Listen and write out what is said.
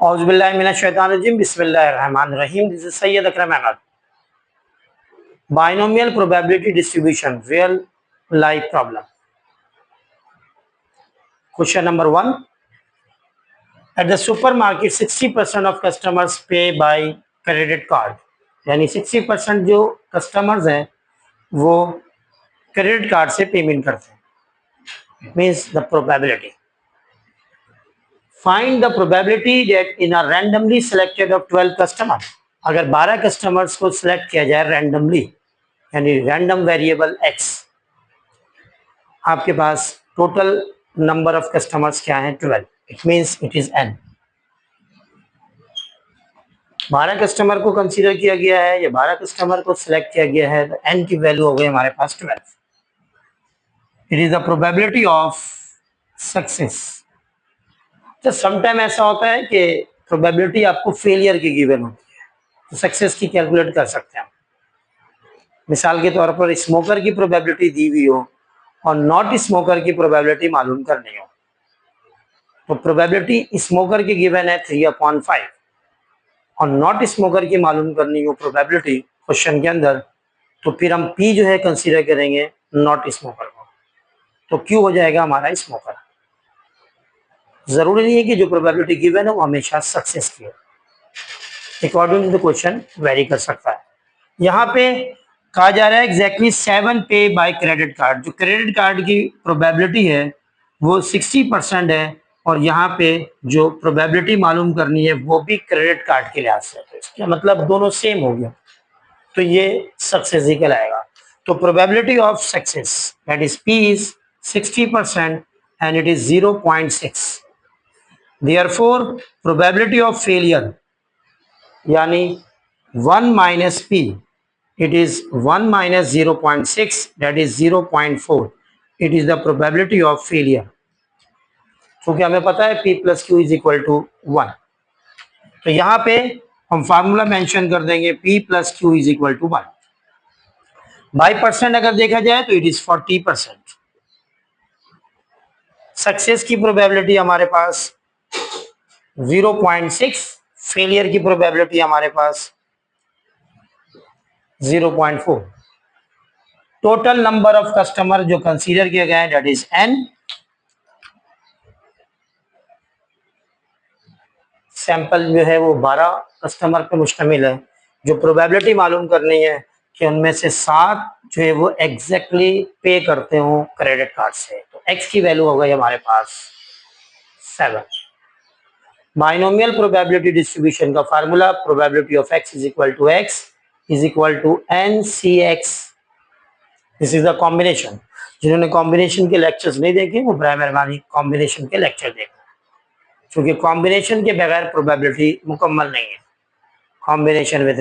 औज़ुबिल्लाहिमिनश्शैतानिर्रजीम बिस्मिल्लाहिर्रहमानिर्रहीम। This is Syed Akram Ahmed. Binomial probability distribution real life problem. Question number 1, at the supermarket 60% of customers pay by credit card, यानी 60% जो customers हैं वो credit card से payment करते हैं। Means the probability, find the probability that in a randomly selected of 12 customer, अगर 12 customers को select किया जाए रैंडमली, यानी रैंडम वेरिएबल x, आपके पास टोटल नंबर ऑफ कस्टमर्स क्या है 12, it means it is n। 12 customer को कंसीडर किया गया है या 12 कस्टमर को सिलेक्ट किया गया है, तो n की वैल्यू हो गई हमारे पास 12। It is the probability of success. तो समटाइम ऐसा होता है कि प्रोबेबिलिटी आपको फेलियर की गिवन होती है, तो सक्सेस की कैलकुलेट कर सकते हैं। मिसाल के तौर पर स्मोकर की प्रोबेबिलिटी दी हुई हो और नॉट स्मोकर की प्रोबेबिलिटी मालूम करनी हो, तो प्रोबेबिलिटी स्मोकर की गिवन है 3/5 और नॉट स्मोकर की मालूम करनी हो प्रोबेबिलिटी क्वेश्चन के अंदर, तो फिर हम P जो है कंसीडर करेंगे नॉट स्मोकर को, तो Q हो जाएगा हमारा स्मोकर। जरूरी नहीं है कि जो प्रोबेबिलिटी गिवन है वो हमेशा सक्सेस की हो, according to the question vary कर सकता है। यहाँ पे कहा जा रहा है एग्जैक्टली 7 पे बाय क्रेडिट कार्ड, जो क्रेडिट कार्ड की प्रोबेबिलिटी है वो 60% है और यहाँ पे जो प्रोबेबिलिटी मालूम करनी है वो भी क्रेडिट कार्ड के लिहाज से, तो इसका मतलब दोनों सेम हो गया, तो ये सक्सेस ही कहलाएगा। तो probability of success that is P is 60% and it is 0.6। Therefore, probability of failure यानी 1 minus P, it is 1 minus 0.6, that is 0.4. It is the probability of failure. क्योंकि हमें पता है P plus Q is equal to 1, तो यहाँ पे हम formula mention कर देंगे P plus Q is equal to 1। By percent अगर देखा जाए तो इट इज 40%। सक्सेस की प्रोबेबिलिटी हमारे पास 0.6, फेलियर की प्रोबेबिलिटी हमारे पास 0.4। टोटल नंबर ऑफ कस्टमर जो कंसीडर किए गए दैट इज n। सैंपल जो है वो 12 कस्टमर पे मुश्तमिल है। जो प्रोबेबिलिटी मालूम करनी है कि उनमें से 7 जो है वो एग्जैक्टली पे करते हो क्रेडिट कार्ड से, तो x की वैल्यू हो गई हमारे पास 7। बाइनोमियल प्रोबेबिलिटी डिस्ट्रीब्यूशन का formula probability of x is equal to x is equal to NCX। This is the combination. जिन्होंने कॉम्बिनेशन के लेक्चर्स नहीं देखे वो बराए मेहरबानी कॉम्बिनेशन के लेक्चर देखना, क्योंकि कॉम्बिनेशन के बगैर प्रोबेबिलिटी मुकम्मल नहीं है। Combination with